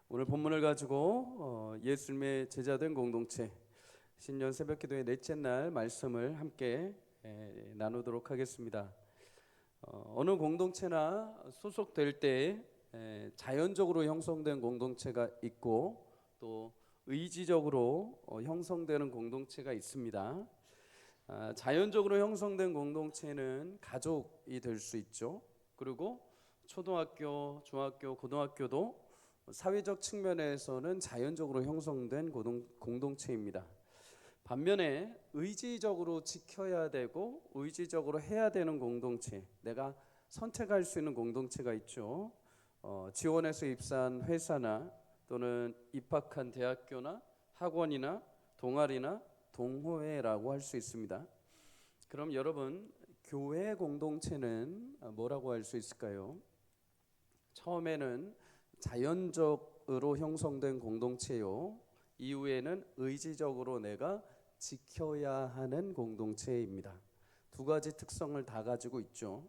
오늘 본문을 가지고 예수님의 제자된 공동체 신년 새벽기도의 넷째 날 말씀을 함께 나누도록 하겠습니다. 어느 공동체나 소속될 때 자연적으로 형성된 공동체가 있고 또 의지적으로 형성되는 공동체가 있습니다. 자연적으로 형성된 공동체는 가족이 될 수 있죠. 그리고 초등학교, 중학교, 고등학교도 사회적 측면에서는 자연적으로 형성된 공동체입니다. 반면에 의지적으로 지켜야 되고 의지적으로 해야 되는 공동체, 내가 선택할 수 있는 공동체가 있죠. 지원해서 입사한 회사나 또는 입학한 대학교나 학원이나 동아리나 동호회라고 할 수 있습니다. 그럼 여러분, 교회 공동체는 뭐라고 할 수 있을까요? 처음에는 자연적으로 형성된 공동체요, 이후에는 의지적으로 내가 지켜야 하는 공동체입니다. 두 가지 특성을 다 가지고 있죠.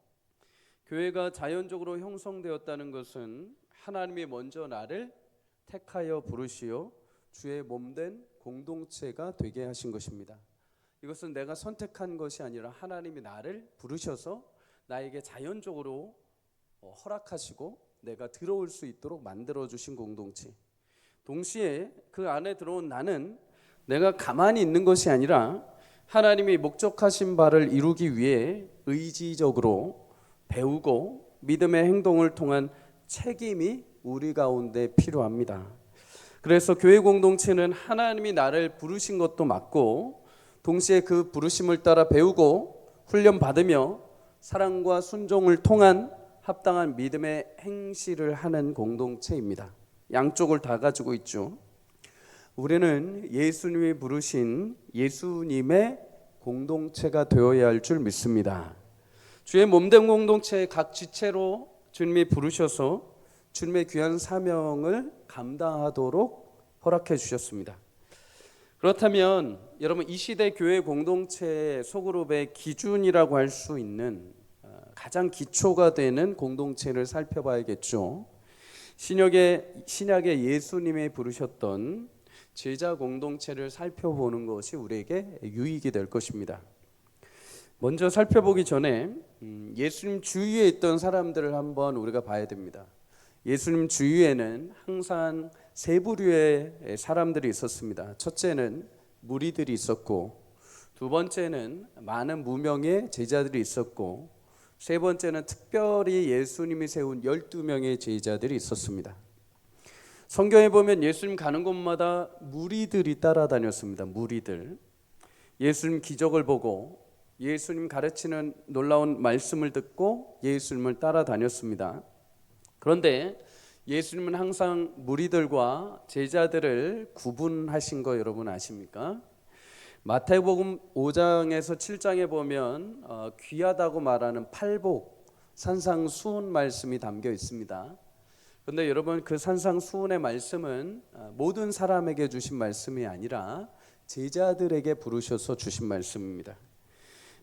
교회가 자연적으로 형성되었다는 것은 하나님이 먼저 나를 택하여 부르시어 주의 몸된 공동체가 되게 하신 것입니다. 이것은 내가 선택한 것이 아니라 하나님이 나를 부르셔서 나에게 자연적으로 허락하시고 내가 들어올 수 있도록 만들어주신 공동체. 동시에 그 안에 들어온 나는 내가 가만히 있는 것이 아니라 하나님이 목적하신 바를 이루기 위해 의지적으로 배우고 믿음의 행동을 통한 책임이 우리 가운데 필요합니다. 그래서 교회 공동체는 하나님이 나를 부르신 것도 맞고 동시에 그 부르심을 따라 배우고 훈련받으며 사랑과 순종을 통한 합당한 믿음의 행실을 하는 공동체입니다. 양쪽을 다 가지고 있죠. 우리는 예수님이 부르신 예수님의 공동체가 되어야 할 줄 믿습니다. 주의 몸된 공동체의 각 지체로 주님이 부르셔서 주님의 귀한 사명을 감당하도록 허락해 주셨습니다. 그렇다면 여러분, 이 시대 교회 공동체 소그룹의 기준이라고 할 수 있는 가장 기초가 되는 공동체를 살펴봐야겠죠. 신약의 예수님이 부르셨던 제자 공동체를 살펴보는 것이 우리에게 유익이 될 것입니다. 먼저 살펴보기 전에 예수님 주위에 있던 사람들을 한번 우리가 봐야 됩니다. 예수님 주위에는 항상 세 부류의 사람들이 있었습니다. 첫째는 무리들이 있었고, 두 번째는 많은 무명의 제자들이 있었고, 세 번째는 특별히 예수님이 세운 12명의 제자들이 있었습니다. 성경에 보면 예수님 가는 곳마다 무리들이 따라다녔습니다. 무리들. 예수님 기적을 보고 예수님 가르치는 놀라운 말씀을 듣고 예수님을 따라다녔습니다. 그런데 예수님은 항상 무리들과 제자들을 구분하신 거 여러분 아십니까? 마태복음 5장에서 7장에 보면 귀하다고 말하는 팔복, 산상수훈 말씀이 담겨 있습니다. 그런데 여러분, 그 산상수훈의 말씀은 모든 사람에게 주신 말씀이 아니라 제자들에게 부르셔서 주신 말씀입니다.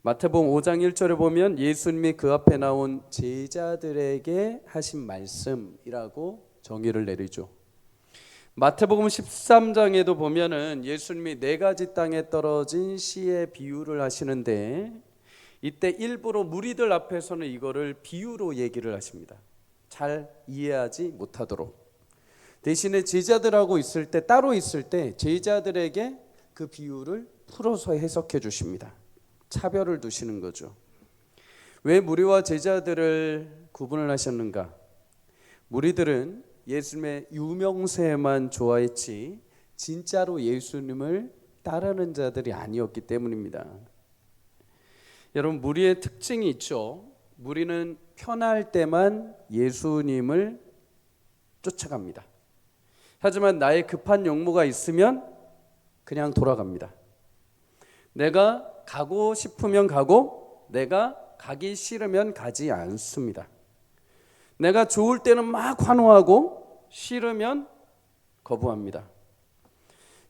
마태복음 5장 1절에 보면 예수님이 그 앞에 나온 제자들에게 하신 말씀이라고 정의를 내리죠. 마태복음 13장에도 보면은 예수님이 네 가지 땅에 떨어진 씨의 비유를 하시는데 이때 일부러 무리들 앞에서는 이거를 비유로 얘기를 하십니다. 잘 이해하지 못하도록. 대신에 제자들하고 있을 때, 따로 있을 때 제자들에게 그 비유를 풀어서 해석해 주십니다. 차별을 두시는 거죠. 왜 무리와 제자들을 구분을 하셨는가? 무리들은 예수님의 유명세만 좋아했지 진짜로 예수님을 따르는 자들이 아니었기 때문입니다. 여러분, 무리의 특징이 있죠. 무리는 편할 때만 예수님을 쫓아갑니다. 하지만 나의 급한 용무가 있으면 그냥 돌아갑니다. 내가 가고 싶으면 가고 내가 가기 싫으면 가지 않습니다. 내가 좋을 때는 막 환호하고 싫으면 거부합니다.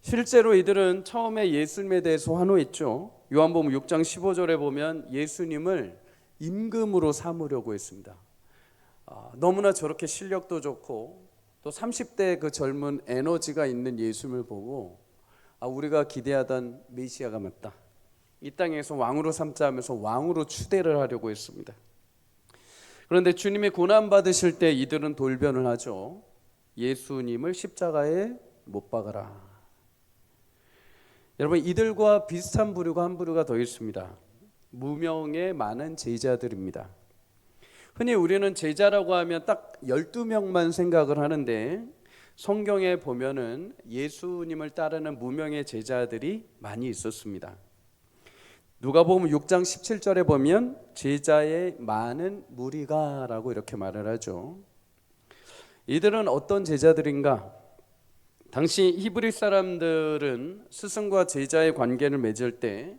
실제로 이들은 처음에 예수님에 대해서 환호했죠. 요한복음 6장 15절에 보면 예수님을 임금으로 삼으려고 했습니다. 너무나 저렇게 실력도 좋고 또 30대 그 젊은 에너지가 있는 예수님을 보고 우리가 기대하던 메시아가 맞다. 이 땅에서 왕으로 삼자 하면서 왕으로 추대를 하려고 했습니다. 그런데 주님이 고난 받으실 때 이들은 돌변을 하죠. 예수님을 십자가에 못 박아라. 여러분, 이들과 비슷한 부류가 한 부류가 더 있습니다. 무명의 많은 제자들입니다. 흔히 우리는 제자라고 하면 딱 12명만 생각을 하는데 성경에 보면은 예수님을 따르는 무명의 제자들이 많이 있었습니다. 누가복음 6장 17절에 보면 제자의 많은 무리가라고 이렇게 말을 하죠. 이들은 어떤 제자들인가? 당시 히브리 사람들은 스승과 제자의 관계를 맺을 때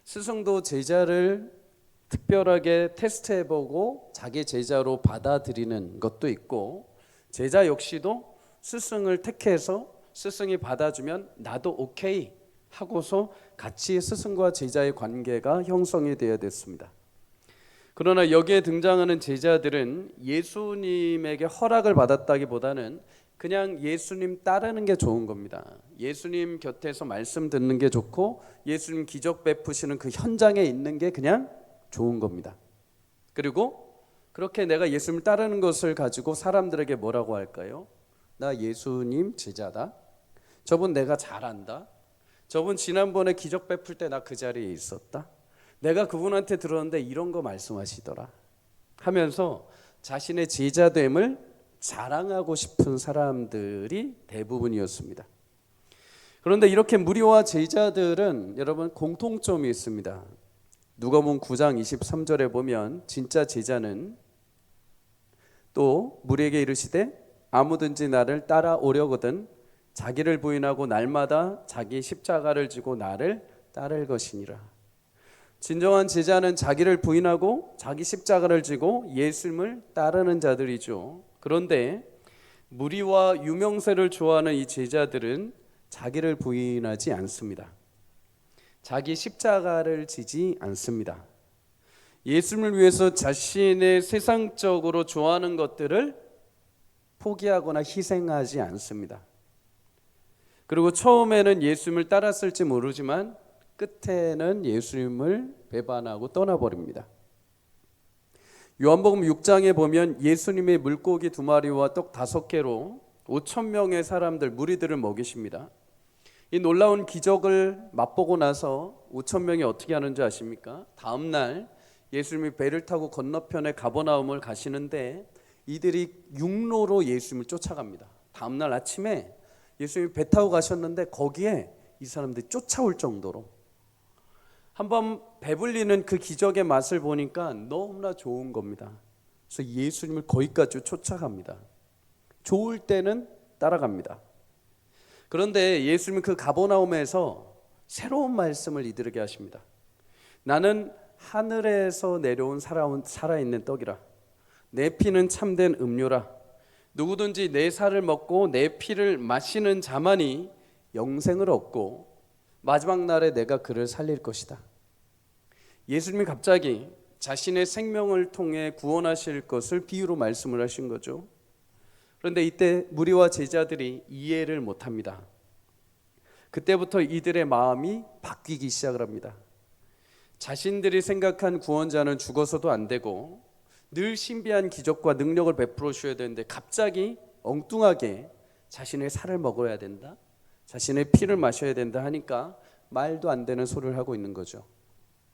스승도 제자를 특별하게 테스트해보고 자기 제자로 받아들이는 것도 있고, 제자 역시도 스승을 택해서 스승이 받아주면 나도 오케이 하고서 같이 스승과 제자의 관계가 형성이 되어야 됐습니다. 그러나 여기에 등장하는 제자들은 예수님에게 허락을 받았다기보다는 그냥 예수님 따르는 게 좋은 겁니다. 예수님 곁에서 말씀 듣는 게 좋고 예수님 기적 베푸시는 그 현장에 있는 게 그냥 좋은 겁니다. 그리고 그렇게 내가 예수님을 따르는 것을 가지고 사람들에게 뭐라고 할까요? 나 예수님 제자다. 저분 내가 잘 안다. 저분 지난번에 기적 베풀 때 나 그 자리에 있었다. 내가 그분한테 들었는데 이런 거 말씀하시더라 하면서 자신의 제자됨을 자랑하고 싶은 사람들이 대부분이었습니다. 그런데 이렇게 무리와 제자들은 여러분 공통점이 있습니다. 누가복음 9장 23절에 보면 진짜 제자는 또 무리에게 이르시되 아무든지 나를 따라오려거든 자기를 부인하고 날마다 자기 십자가를 지고 나를 따를 것이니라. 진정한 제자는 자기를 부인하고 자기 십자가를 지고 예수님을 따르는 자들이죠. 그런데 무리와 유명세를 좋아하는 이 제자들은 자기를 부인하지 않습니다. 자기 십자가를 지지 않습니다. 예수님을 위해서 자신의 세상적으로 좋아하는 것들을 포기하거나 희생하지 않습니다. 그리고 처음에는 예수님을 따랐을지 모르지만 끝에는 예수님을 배반하고 떠나버립니다. 요한복음 6장에 보면 예수님의 물고기 2마리와 떡 5개로 5,000명의 사람들 무리들을 먹이십니다. 이 놀라운 기적을 맛보고 나서 5,000명이 어떻게 하는지 아십니까? 다음 날 예수님이 배를 타고 건너편에 가버나움을 가시는데 이들이 육로로 예수님을 쫓아갑니다. 다음 날 아침에 예수님이 배 타고 가셨는데 거기에 이 사람들이 쫓아올 정도로 한번 배불리는 그 기적의 맛을 보니까 너무나 좋은 겁니다. 그래서 예수님을 거기까지 쫓아갑니다. 좋을 때는 따라갑니다. 그런데 예수님은 그 가버나움에서 새로운 말씀을 이들에게 하십니다. 나는 하늘에서 내려온 살아있는 떡이라. 내 피는 참된 음료라. 누구든지 내 살을 먹고 내 피를 마시는 자만이 영생을 얻고 마지막 날에 내가 그를 살릴 것이다. 예수님이 갑자기 자신의 생명을 통해 구원하실 것을 비유로 말씀을 하신 거죠. 그런데 이때 무리와 제자들이 이해를 못합니다. 그때부터 이들의 마음이 바뀌기 시작을 합니다. 자신들이 생각한 구원자는 죽어서도 안 되고 늘 신비한 기적과 능력을 베풀어 주셔야 되는데 갑자기 엉뚱하게 자신의 살을 먹어야 된다, 자신의 피를 마셔야 된다 하니까 말도 안 되는 소리를 하고 있는 거죠.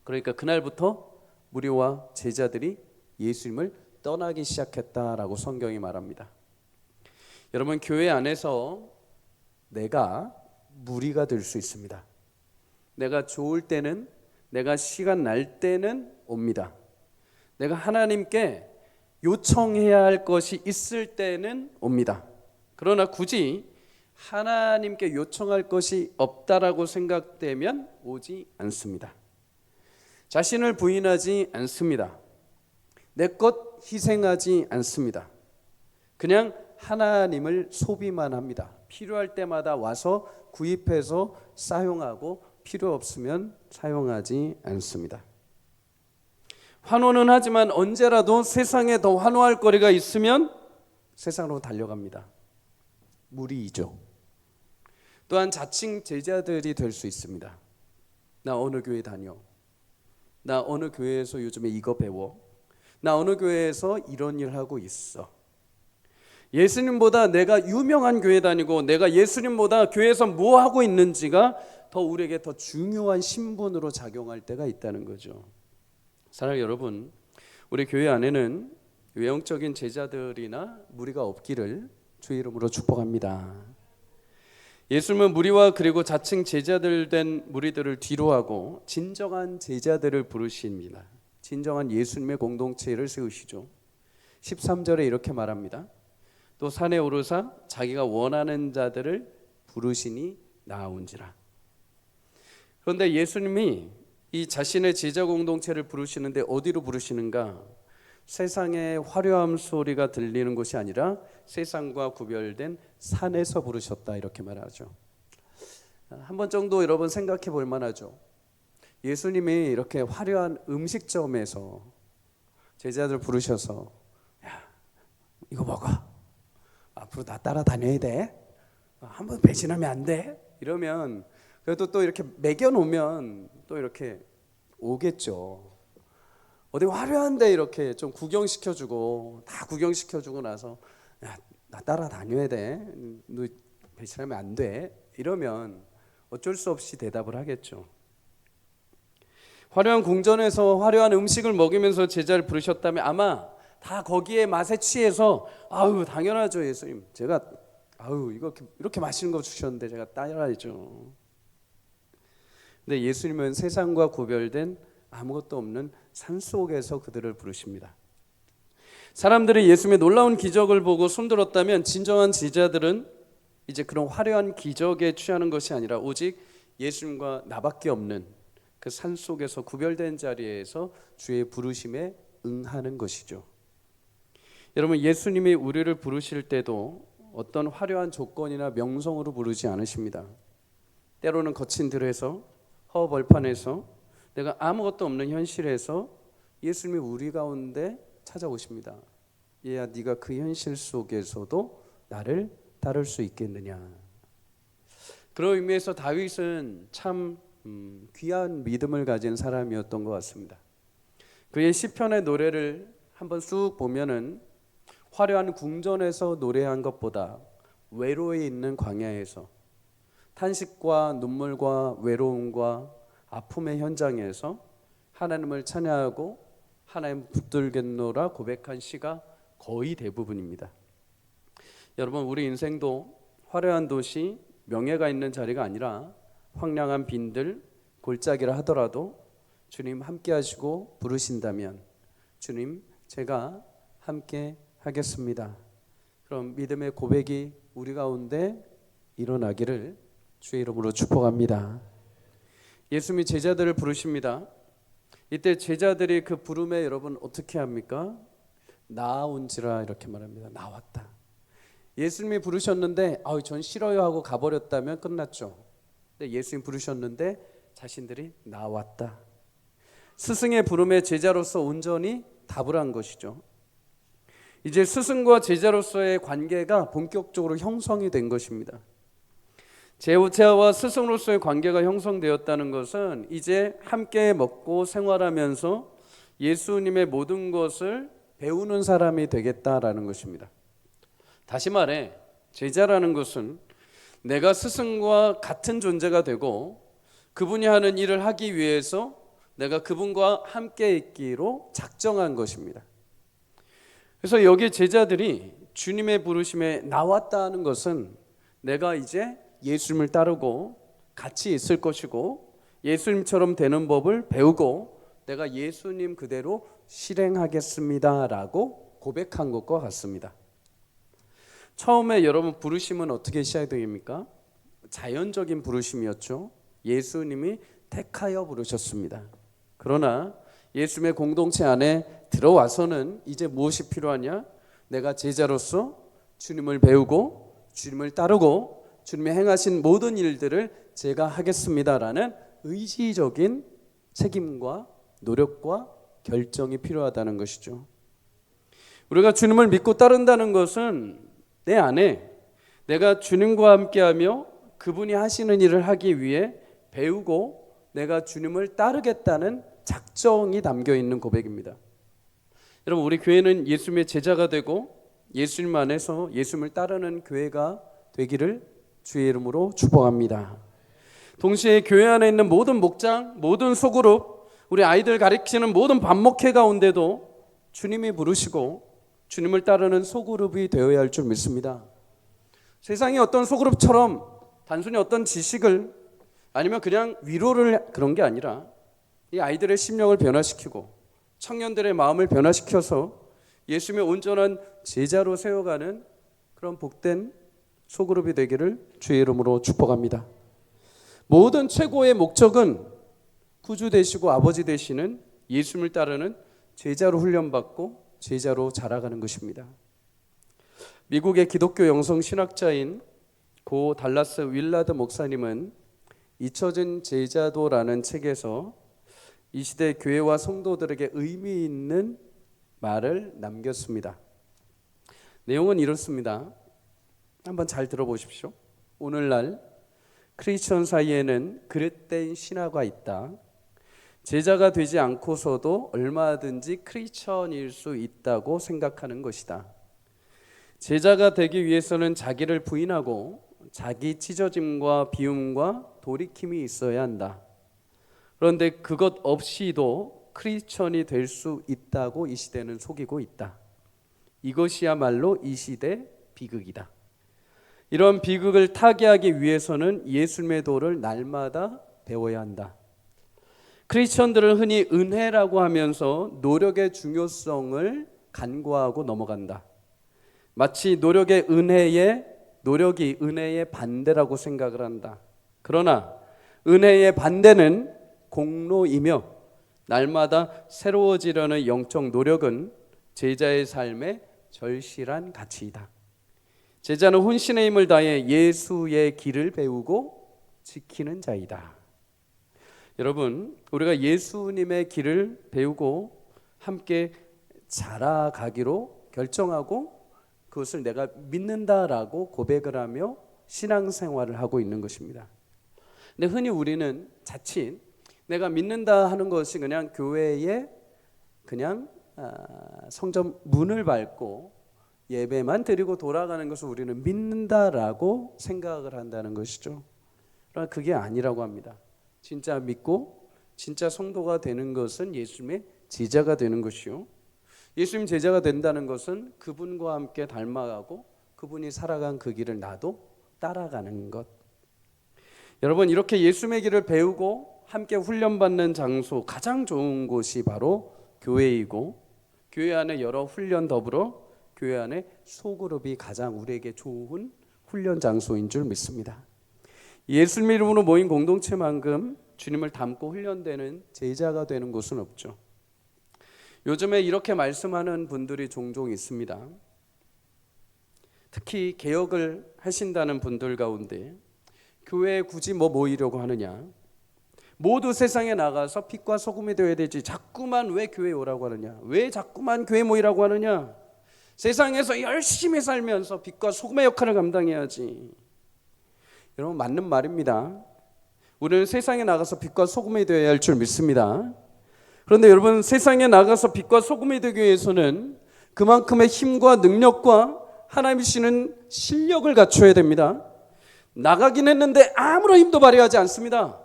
그러니까 그날부터 무리와 제자들이 예수님을 떠나기 시작했다라고 성경이 말합니다. 여러분, 교회 안에서 내가 무리가 될 수 있습니다. 내가 좋을 때는, 내가 시간 날 때는 옵니다. 내가 하나님께 요청해야 할 것이 있을 때는 옵니다. 그러나 굳이 하나님께 요청할 것이 없다라고 생각되면 오지 않습니다. 자신을 부인하지 않습니다. 내 것 희생하지 않습니다. 그냥 하나님을 소비만 합니다. 필요할 때마다 와서 구입해서 사용하고 필요 없으면 사용하지 않습니다. 환호는 하지만 언제라도 세상에 더 환호할 거리가 있으면 세상으로 달려갑니다. 무리이죠. 또한 자칭 제자들이 될 수 있습니다. 나 어느 교회 다녀. 나 어느 교회에서 요즘에 이거 배워. 나 어느 교회에서 이런 일 하고 있어. 예수님보다 내가 유명한 교회 다니고 내가 예수님보다 교회에서 뭐 하고 있는지가 더 우리에게 더 중요한 신분으로 작용할 때가 있다는 거죠. 사랑하는 여러분, 우리 교회 안에는 외형적인 제자들이나 무리가 없기를 주의 이름으로 축복합니다. 예수님은 무리와 그리고 자칭 제자들 된 무리들을 뒤로하고 진정한 제자들을 부르십니다. 진정한 예수님의 공동체를 세우시죠. 13절에 이렇게 말합니다. 또 산에 오르사 자기가 원하는 자들을 부르시니 나아온지라. 그런데 예수님이 이 자신의 제자 공동체를 부르시는데 어디로 부르시는가? 세상의 화려함 소리가 들리는 곳이 아니라 세상과 구별된 산에서 부르셨다, 이렇게 말하죠. 한 번 정도 여러분 생각해 볼 만하죠. 예수님이 이렇게 화려한 음식점에서 제자들 부르셔서 야, 이거 먹어. 앞으로 나 따라다녀야 돼. 한번 배신하면 안 돼. 이러면 그래도 또 이렇게 먹여놓으면 또 이렇게 오겠죠. 어디 화려한데 이렇게 좀 구경시켜주고 다 구경시켜주고 나서 야, 나 따라다녀야 돼. 너 배신하면 안 돼. 이러면 어쩔 수 없이 대답을 하겠죠. 화려한 궁전에서 화려한 음식을 먹이면서 제자를 부르셨다면 아마 다 거기에 맛에 취해서 아유 당연하죠 예수님. 제가 아유 이거 이렇게 맛있는 거 주셨는데 제가 따라야죠. 근데 예수님은 세상과 구별된 아무것도 없는 산속에서 그들을 부르십니다. 사람들이 예수님의 놀라운 기적을 보고 손들었다면 진정한 제자들은 이제 그런 화려한 기적에 취하는 것이 아니라 오직 예수님과 나밖에 없는 그 산속에서 구별된 자리에서 주의 부르심에 응하는 것이죠. 여러분, 예수님이 우리를 부르실 때도 어떤 화려한 조건이나 명성으로 부르지 않으십니다. 때로는 거친 들에서 허벌판에서 내가 아무것도 없는 현실에서 예수님이 우리 가운데 찾아오십니다. 얘야, 네가 그 현실 속에서도 나를 따를 수 있겠느냐. 그런 의미에서 다윗은 참 귀한 믿음을 가진 사람이었던 것 같습니다. 그의 시편의 노래를 한번 쑥 보면은 화려한 궁전에서 노래한 것보다 외로이 있는 광야에서 탄식과 눈물과 외로움과 아픔의 현장에서 하나님을 찬양하고 하나님 붙들겠노라 고백한 시가 거의 대부분입니다. 여러분, 우리 인생도 화려한 도시, 명예가 있는 자리가 아니라 황량한 빈들, 골짜기라 하더라도 주님 함께 하시고 부르신다면 주님 제가 함께 하겠습니다. 그럼 믿음의 고백이 우리 가운데 일어나기를 주의 이름으로 축복합니다. 예수님이 제자들을 부르십니다. 이때 제자들이 그 부름에 여러분 어떻게 합니까? 나아온지라 이렇게 말합니다. 나왔다. 예수님이 부르셨는데 전 싫어요 하고 가버렸다면 끝났죠. 근데 예수님 부르셨는데 자신들이 나왔다. 스승의 부름에 제자로서 온전히 답을 한 것이죠. 이제 스승과 제자로서의 관계가 본격적으로 형성이 된 것입니다. 제자와 스승으로서의 관계가 형성되었다는 것은 이제 함께 먹고 생활하면서 예수님의 모든 것을 배우는 사람이 되겠다라는 것입니다. 다시 말해 제자라는 것은 내가 스승과 같은 존재가 되고 그분이 하는 일을 하기 위해서 내가 그분과 함께 있기로 작정한 것입니다. 그래서 여기 제자들이 주님의 부르심에 나왔다는 것은 내가 이제 예수님을 따르고 같이 있을 것이고 예수님처럼 되는 법을 배우고 내가 예수님 그대로 실행하겠습니다 라고 고백한 것과 같습니다. 처음에 여러분 부르심은 어떻게 시작됩니까? 자연적인 부르심이었죠. 예수님이 택하여 부르셨습니다. 그러나 예수님의 공동체 안에 들어와서는 이제 무엇이 필요하냐? 내가 제자로서 주님을 배우고 주님을 따르고 주님이 행하신 모든 일들을 제가 하겠습니다라는 의지적인 책임과 노력과 결정이 필요하다는 것이죠. 우리가 주님을 믿고 따른다는 것은 내 안에 내가 주님과 함께하며 그분이 하시는 일을 하기 위해 배우고 내가 주님을 따르겠다는 작정이 담겨 있는 고백입니다. 여러분, 우리 교회는 예수님의 제자가 되고 예수님 안에서 예수님을 따르는 교회가 되기를 주의 이름으로 축복합니다. 동시에 교회 안에 있는 모든 목장, 모든 소그룹, 우리 아이들 가르치는 모든 반목회 가운데도 주님이 부르시고 주님을 따르는 소그룹이 되어야 할 줄 믿습니다. 세상의 어떤 소그룹처럼 단순히 어떤 지식을 아니면 그냥 위로를 그런 게 아니라 이 아이들의 심령을 변화시키고 청년들의 마음을 변화시켜서 예수님의 온전한 제자로 세워가는 그런 복된 소그룹이 되기를 주의 이름으로 축복합니다. 모든 최고의 목적은 구주 되시고 아버지 되시는 예수님을 따르는 제자로 훈련받고 제자로 자라가는 것입니다. 미국의 기독교 영성 신학자인 고 달라스 윌라드 목사님은 잊혀진 제자도라는 책에서 이 시대 교회와 성도들에게 의미 있는 말을 남겼습니다. 내용은 이렇습니다. 한번 잘 들어보십시오. 오늘날 크리스천 사이에는 그릇된 신화가 있다. 제자가 되지 않고서도 얼마든지 크리스천일 수 있다고 생각하는 것이다. 제자가 되기 위해서는 자기를 부인하고 자기 찢어짐과 비움과 돌이킴이 있어야 한다. 그런데 그것 없이도 크리스천이 될 수 있다고 이 시대는 속이고 있다. 이것이야말로 이 시대 비극이다. 이런 비극을 타개하기 위해서는 예수님의 도를 날마다 배워야 한다. 크리스천들은 흔히 은혜라고 하면서 노력의 중요성을 간과하고 넘어간다. 마치 노력이 은혜의 반대라고 생각을 한다. 그러나 은혜의 반대는 공로이며 날마다 새로워지려는 영적 노력은 제자의 삶의 절실한 가치이다. 제자는 혼신의 힘을 다해 예수의 길을 배우고 지키는 자이다. 여러분, 우리가 예수님의 길을 배우고 함께 자라가기로 결정하고 그것을 내가 믿는다라고 고백을 하며 신앙생활을 하고 있는 것입니다. 근데 흔히 우리는 자칫 내가 믿는다 하는 것이 그냥 교회에 그냥 성전 문을 밟고 예배만 드리고 돌아가는 것을 우리는 믿는다라고 생각을 한다는 것이죠. 그러나 그게 아니라고 합니다. 진짜 믿고 진짜 성도가 되는 것은 예수님의 제자가 되는 것이요. 예수님 제자가 된다는 것은 그분과 함께 닮아가고 그분이 살아간 그 길을 나도 따라가는 것. 여러분, 이렇게 예수님의 길을 배우고 함께 훈련받는 장소, 가장 좋은 곳이 바로 교회이고 교회 안에 여러 훈련 더불어 교회 안에 소그룹이 가장 우리에게 좋은 훈련 장소인 줄 믿습니다. 예수님 이름으로 모인 공동체만큼 주님을 닮고 훈련되는 제자가 되는 곳은 없죠. 요즘에 이렇게 말씀하는 분들이 종종 있습니다. 특히 개혁을 하신다는 분들 가운데 교회에 굳이 모이려고 하느냐, 모두 세상에 나가서 빛과 소금이 되어야 되지 자꾸만 왜 교회에 오라고 하느냐, 왜 자꾸만 교회 모이라고 하느냐, 세상에서 열심히 살면서 빛과 소금의 역할을 감당해야지. 여러분, 맞는 말입니다. 우리는 세상에 나가서 빛과 소금이 되어야 할 줄 믿습니다. 그런데 여러분, 세상에 나가서 빛과 소금이 되기 위해서는 그만큼의 힘과 능력과 하나님이 주시는 실력을 갖춰야 됩니다. 나가긴 했는데 아무런 힘도 발휘하지 않습니다.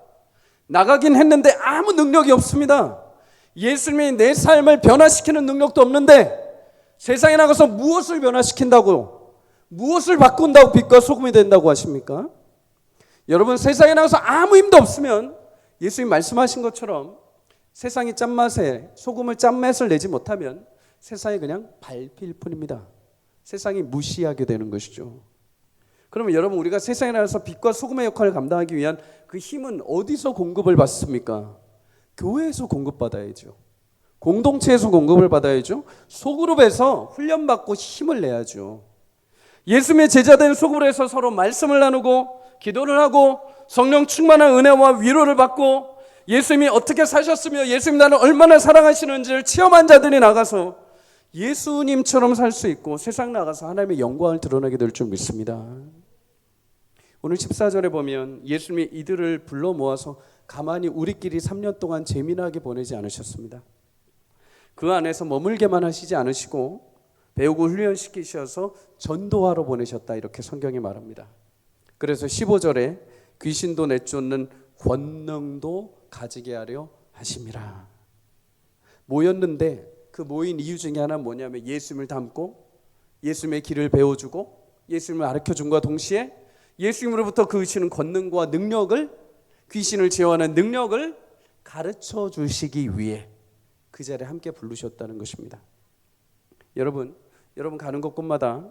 나가긴 했는데 아무 능력이 없습니다. 예수님이 내 삶을 변화시키는 능력도 없는데 세상에 나가서 무엇을 변화시킨다고, 무엇을 바꾼다고 빛과 소금이 된다고 하십니까? 여러분, 세상에 나가서 아무 힘도 없으면 예수님 말씀하신 것처럼 세상이 짠맛에 소금을 짠맛을 내지 못하면 세상이 그냥 밟힐 뿐입니다. 세상이 무시하게 되는 것이죠. 그러면 여러분, 우리가 세상에 나가서 빛과 소금의 역할을 감당하기 위한 그 힘은 어디서 공급을 받습니까? 교회에서 공급받아야죠. 공동체에서 공급을 받아야죠. 소그룹에서 훈련받고 힘을 내야죠. 예수님의 제자된 소그룹에서 서로 말씀을 나누고 기도를 하고 성령 충만한 은혜와 위로를 받고 예수님이 어떻게 사셨으며 예수님 나를 얼마나 사랑하시는지를 체험한 자들이 나가서 예수님처럼 살 수 있고 세상 나가서 하나님의 영광을 드러내게 될 줄 믿습니다. 오늘 14절에 보면 예수님이 이들을 불러 모아서 가만히 우리끼리 3년 동안 재미나게 보내지 않으셨습니다. 그 안에서 머물게만 하시지 않으시고 배우고 훈련시키셔서 전도하러 보내셨다, 이렇게 성경이 말합니다. 그래서 15절에 귀신도 내쫓는 권능도 가지게 하려 하심이라. 모였는데 그 모인 이유 중에 하나는 뭐냐면 예수님을 닮고 예수님의 길을 배워주고 예수님을 가르쳐준과 동시에 예수님으로부터 그 주시는 권능과 능력을, 귀신을 제어하는 능력을 가르쳐 주시기 위해 그 자리에 함께 부르셨다는 것입니다. 여러분 가는 곳곳마다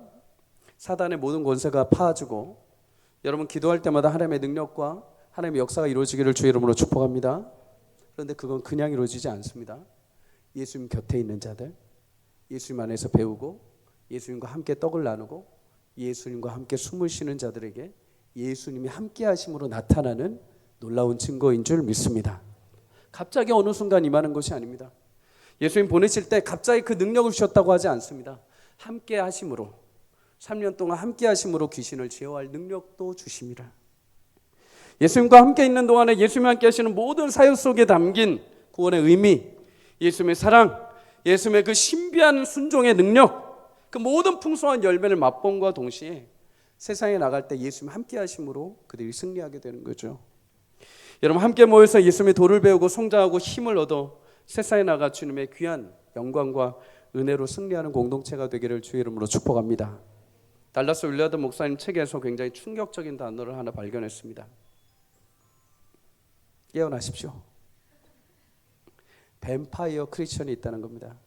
사단의 모든 권세가 파주고 여러분 기도할 때마다 하나님의 능력과 하나님의 역사가 이루어지기를 주의 이름으로 축복합니다. 그런데 그건 그냥 이루어지지 않습니다. 예수님 곁에 있는 자들, 예수님 안에서 배우고 예수님과 함께 떡을 나누고 예수님과 함께 숨을 쉬는 자들에게 예수님이 함께 하심으로 나타나는 놀라운 증거인 줄 믿습니다. 갑자기 어느 순간 임하는 것이 아닙니다. 예수님 보내실 때 갑자기 그 능력을 주셨다고 하지 않습니다. 함께 하심으로, 3년 동안 함께 하심으로 귀신을 제어할 능력도 주십니다. 예수님과 함께 있는 동안에 예수님과 함께 하시는 모든 사역 속에 담긴 구원의 의미, 예수님의 사랑, 예수님의 그 신비한 순종의 능력, 그 모든 풍성한 열매를 맛봄과 동시에 세상에 나갈 때 예수님 함께 하심으로 그들이 승리하게 되는 거죠. 여러분 함께 모여서 예수님의 도를 배우고 성장하고 힘을 얻어 세상에 나가 주님의 귀한 영광과 은혜로 승리하는 공동체가 되기를 주의 이름으로 축복합니다. 달라스 윌리아드 목사님 책에서 굉장히 충격적인 단어를 하나 발견했습니다. 깨어나십시오. 뱀파이어 크리스천이 있다는 겁니다.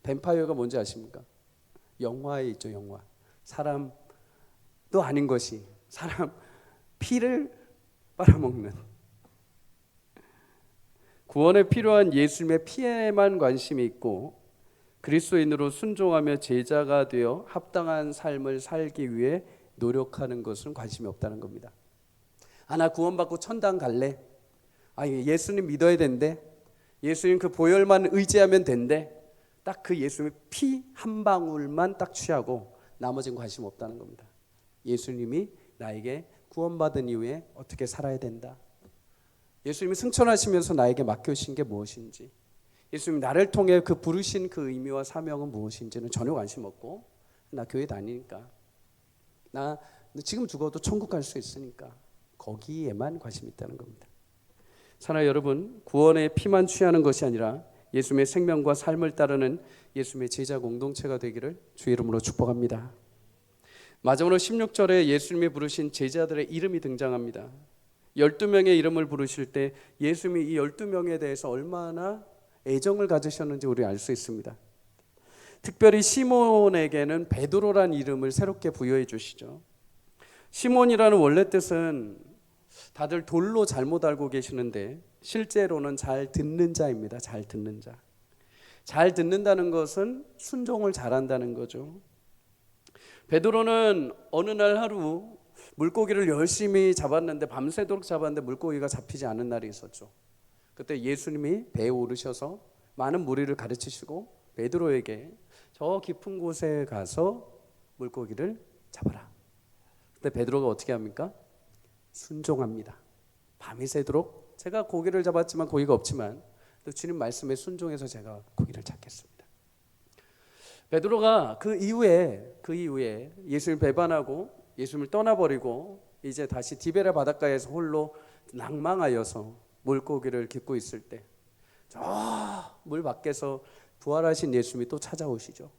뱀파이어가 뭔지 아십니까? 영화에 있죠. 영화. 사람도 아닌 것이 사람 피를 빨아먹는, 구원에 필요한 예수님의 피에만 관심이 있고 그리스도인으로 순종하며 제자가 되어 합당한 삶을 살기 위해 노력하는 것은 관심이 없다는 겁니다. 나 구원받고 천당 갈래? 예수님 믿어야 된대. 예수님 그 보혈만 의지하면 된대. 딱 그 예수님의 피 한 방울만 딱 취하고 나머지는 관심 없다는 겁니다. 예수님이 나에게 구원받은 이후에 어떻게 살아야 된다, 예수님이 승천하시면서 나에게 맡겨주신 게 무엇인지, 예수님 나를 통해 그 부르신 그 의미와 사명은 무엇인지는 전혀 관심 없고, 나 교회 다니니까, 나 지금 죽어도 천국 갈 수 있으니까 거기에만 관심이 있다는 겁니다. 사랑하는 여러분, 구원의 피만 취하는 것이 아니라 예수님의 생명과 삶을 따르는 예수님의 제자 공동체가 되기를 주의 이름으로 축복합니다. 마지막으로 16절에 예수님이 부르신 제자들의 이름이 등장합니다. 12명의 이름을 부르실 때 예수님이 이 12명에 대해서 얼마나 애정을 가지셨는지 우리 알 수 있습니다. 특별히 시몬에게는 베드로란 이름을 새롭게 부여해 주시죠. 시몬이라는 원래 뜻은 다들 돌로 잘못 알고 계시는데 실제로는 잘 듣는 자입니다. 잘 듣는 자. 잘 듣는다는 것은 순종을 잘한다는 거죠. 베드로는 어느 날 하루 물고기를 열심히 잡았는데, 밤새도록 잡았는데 물고기가 잡히지 않은 날이 있었죠. 그때 예수님이 배에 오르셔서 많은 무리를 가르치시고 베드로에게 저 깊은 곳에 가서 물고기를 잡아라. 그때 베드로가 어떻게 합니까? 순종합니다. 밤이 새도록 제가 고기를 잡았지만 고기가 없지만 또 주님 말씀에 순종해서 제가 고기를 잡겠습니다. 베드로가 그 이후에 예수님을 배반하고 예수님을 떠나버리고 이제 다시 디베랴 바닷가에서 홀로 낭망하여서 물고기를 깃고 있을 때 저 물 밖에서 부활하신 예수님이 또 찾아오시죠.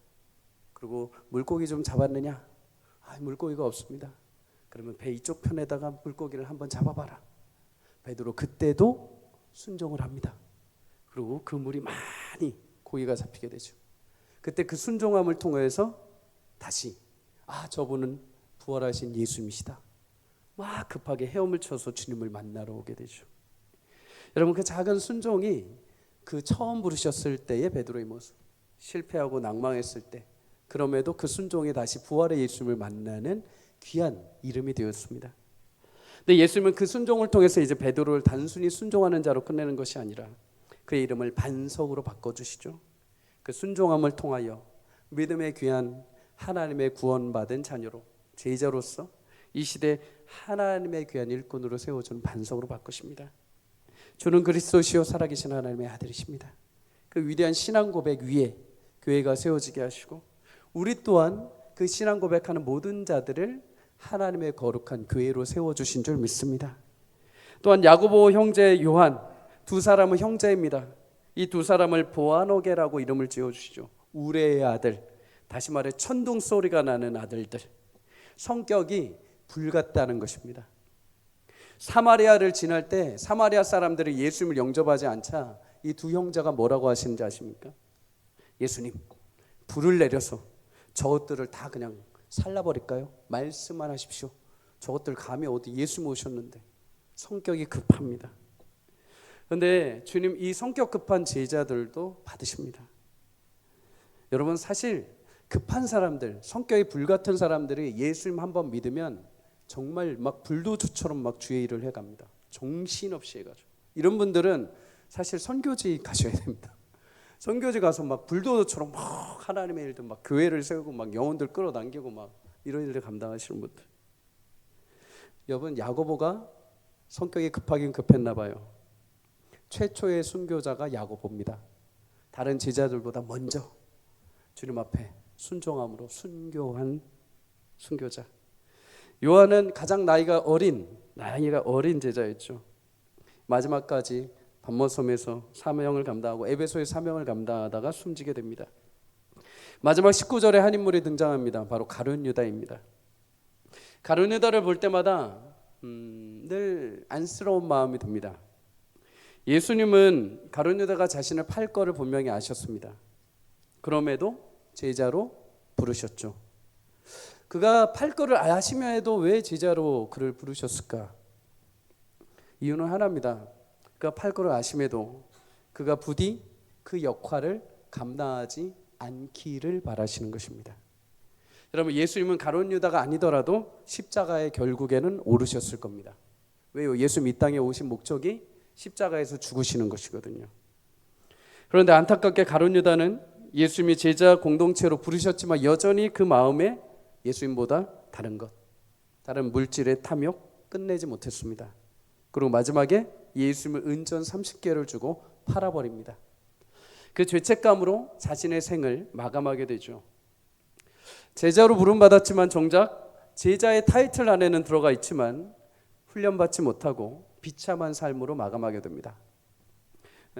그리고 물고기 좀 잡았느냐? 물고기가 없습니다. 그러면 배 이쪽 편에다가 물고기를 한번 잡아봐라. 베드로 그때도 순종을 합니다. 그리고 그 물이 많이 고기가 잡히게 되죠. 그때 그 순종함을 통해서 다시 저분은 부활하신 예수님이시다. 막 급하게 헤엄을 쳐서 주님을 만나러 오게 되죠. 여러분, 그 작은 순종이 그 처음 부르셨을 때의 베드로의 모습, 실패하고 낭망했을 때 그럼에도 그 순종이 다시 부활의 예수님을 만나는 귀한 이름이 되었습니다. 근데 예수님은 그 순종을 통해서 이제 베드로를 단순히 순종하는 자로 끝내는 것이 아니라 그의 이름을 반석으로 바꿔주시죠. 그 순종함을 통하여 믿음의 귀한 하나님의 구원받은 자녀로, 제자로서 이 시대 하나님의 귀한 일꾼으로 세워주는 반석으로 바꾸십니다. 주는 그리스도시요 살아계신 하나님의 아들이십니다. 그 위대한 신앙 고백 위에 교회가 세워지게 하시고 우리 또한 그 신앙 고백하는 모든 자들을 하나님의 거룩한 교회로 세워주신 줄 믿습니다. 또한 야고보 형제 요한 두 사람은 형제입니다. 이 두 사람을 보아노게라고 이름을 지어주시죠. 우레의 아들, 다시 말해 천둥 소리가 나는 아들들. 성격이 불같다는 것입니다. 사마리아를 지날 때 사마리아 사람들이 예수님을 영접하지 않자 이 두 형제가 뭐라고 하시는지 아십니까? 예수님, 불을 내려서 저것들을 다 그냥 살라버릴까요? 말씀만 하십시오. 저것들 감히 어디 예수님 오셨는데. 성격이 급합니다. 그런데 주님 이 성격 급한 제자들도 받으십니다. 여러분 사실 급한 사람들, 성격이 불같은 사람들이 예수님 한번 믿으면 정말 막 불도저처럼 막 주의 일을 해갑니다. 정신없이 해가지고. 이런 분들은 사실 선교지 가셔야 됩니다. 선교지 가서 막 불도저처럼 막 하나님의 일들 막 교회를 세우고 막 영혼들 끌어당기고 막 이런 일을 감당하시는 분들. 여러분 야고보가 성격이 급하긴 급했나 봐요. 최초의 순교자가 야고보입니다. 다른 제자들보다 먼저 주님 앞에 순종함으로 순교한 순교자. 요한은 가장 나이가 어린 제자였죠. 마지막까지 반모섬에서 사명을 감당하고 에베소의 사명을 감당하다가 숨지게 됩니다. 마지막 19절에 한 인물이 등장합니다. 바로 가룟 유다입니다. 가룟 유다를 볼 때마다 늘 안쓰러운 마음이 듭니다. 예수님은 가룟 유다가 자신을 팔 거를 분명히 아셨습니다. 그럼에도 제자로 부르셨죠. 그가 팔 거를 아시면서도 왜 제자로 그를 부르셨을까? 이유는 하나입니다. 그가 팔 거를 아심에도 그가 부디 그 역할을 감당하지 않기를 바라시는 것입니다. 여러분 예수님은 가룟 유다가 아니더라도 십자가에 결국에는 오르셨을 겁니다. 왜요? 예수님 이 땅에 오신 목적이 십자가에서 죽으시는 것이거든요. 그런데 안타깝게 가룟 유다는 예수님이 제자 공동체로 부르셨지만 여전히 그 마음에 예수님보다 다른 물질의 탐욕 끝내지 못했습니다. 그리고 마지막에 예수님을 은전 30개를 주고 팔아버립니다. 그 죄책감으로 자신의 생을 마감하게 되죠. 제자로 부름받았지만 정작 제자의 타이틀 안에는 들어가 있지만 훈련받지 못하고 비참한 삶으로 마감하게 됩니다.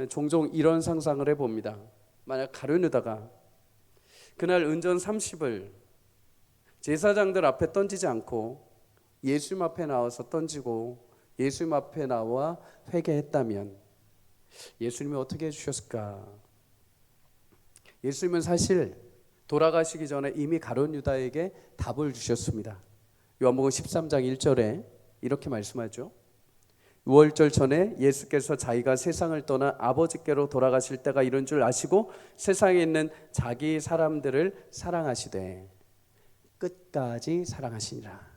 종종 이런 상상을 해봅니다. 만약 가룟 유다가 그날 은전 30을 제사장들 앞에 던지지 않고 예수님 앞에 나와서 던지고 예수님 앞에 나와 회개했다면 예수님이 어떻게 해주셨을까? 예수님은 사실 돌아가시기 전에 이미 가룟 유다에게 답을 주셨습니다. 요한복음 13장 1절에 이렇게 말씀하죠. 유월절 전에 예수께서 자기가 세상을 떠나 아버지께로 돌아가실 때가 이런 줄 아시고 세상에 있는 자기 사람들을 사랑하시되 끝까지 사랑하시니라.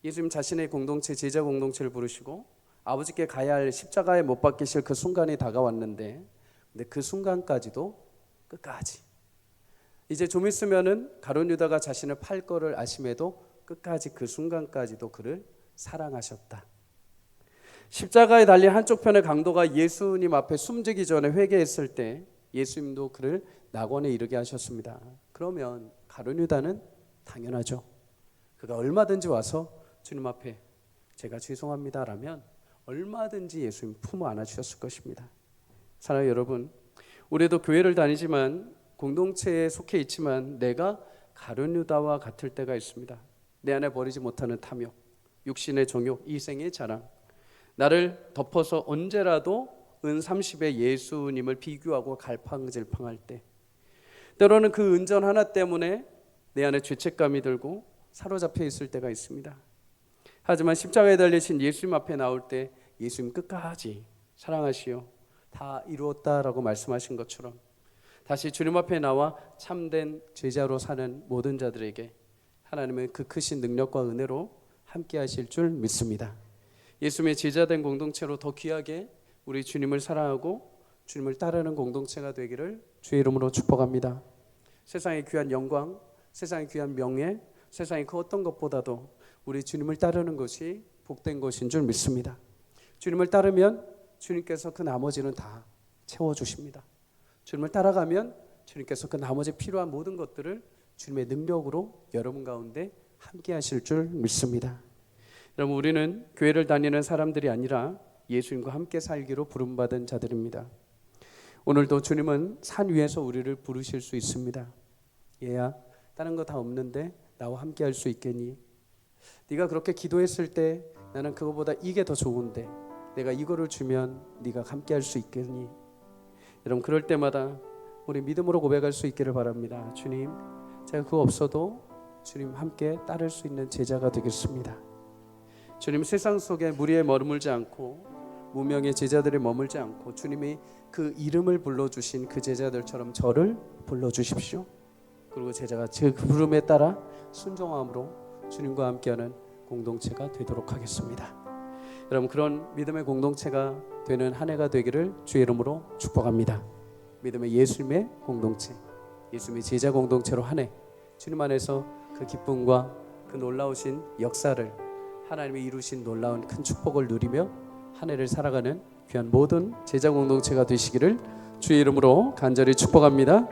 예수님 자신의 공동체, 제자 공동체를 부르시고 아버지께 가야 할 십자가에 못 박히실 그 순간이 다가왔는데 근데 그 순간까지도 끝까지 이제 좀 있으면은 가룟 유다가 자신을 팔 거를 아심에도 끝까지 그 순간까지도 그를 사랑하셨다. 십자가에 달린 한쪽 편의 강도가 예수님 앞에 숨지기 전에 회개했을 때 예수님도 그를 낙원에 이르게 하셨습니다. 그러면 가룟 유다는 당연하죠. 그가 얼마든지 와서 주님 앞에 제가 죄송합니다라면 얼마든지 예수님 품어 안아주셨을 것입니다. 사랑하는 여러분, 우리도 교회를 다니지만 공동체에 속해 있지만 내가 가룟 유다와 같을 때가 있습니다. 내 안에 버리지 못하는 탐욕, 육신의 정욕, 이생의 자랑, 나를 덮어서 언제라도 은 30에 예수님을 비교하고 갈팡질팡할 때, 때로는 그 은전 하나 때문에 내 안에 죄책감이 들고 사로잡혀 있을 때가 있습니다. 하지만 십자가에 달리신 예수님 앞에 나올 때 예수님 끝까지 사랑하시오 다 이루었다라고 말씀하신 것처럼 다시 주님 앞에 나와 참된 제자로 사는 모든 자들에게 하나님은 그 크신 능력과 은혜로 함께 하실 줄 믿습니다. 예수님의 제자된 공동체로 더 귀하게 우리 주님을 사랑하고 주님을 따르는 공동체가 되기를 주의 이름으로 축복합니다. 세상의 귀한 영광, 세상의 귀한 명예, 세상의 그 어떤 것보다도 우리 주님을 따르는 것이 복된 것인 줄 믿습니다. 주님을 따르면 주님께서 그 나머지는 다 채워주십니다. 주님을 따라가면 주님께서 그 나머지 필요한 모든 것들을 주님의 능력으로 여러분 가운데 함께 하실 줄 믿습니다. 여러분, 우리는 교회를 다니는 사람들이 아니라 예수님과 함께 살기로 부름받은 자들입니다. 오늘도 주님은 산 위에서 우리를 부르실 수 있습니다. 얘야, 다른 거 다 없는데 나와 함께 할 수 있겠니? 네가 그렇게 기도했을 때 나는 그거보다 이게 더 좋은데 내가 이거를 주면 네가 함께 할 수 있겠니? 여러분, 그럴 때마다 우리 믿음으로 고백할 수 있기를 바랍니다. 주님, 제가 그거 없어도 주님 함께 따를 수 있는 제자가 되겠습니다. 주님, 세상 속에 무리에 머물지 않고 무명의 제자들이 머물지 않고 주님이 그 이름을 불러주신 그 제자들처럼 저를 불러주십시오. 그리고 제자가 그 부름에 따라 순종함으로 주님과 함께하는 공동체가 되도록 하겠습니다. 여러분, 그런 믿음의 공동체가 되는 한 해가 되기를 주의 이름으로 축복합니다. 믿음의 예수님의 공동체, 예수님의 제자 공동체로 한 해 주님 안에서 그 기쁨과 그 놀라우신 역사를, 하나님이 이루신 놀라운 큰 축복을 누리며 한 해를 살아가는 귀한 모든 제자 공동체가 되시기를 주의 이름으로 간절히 축복합니다.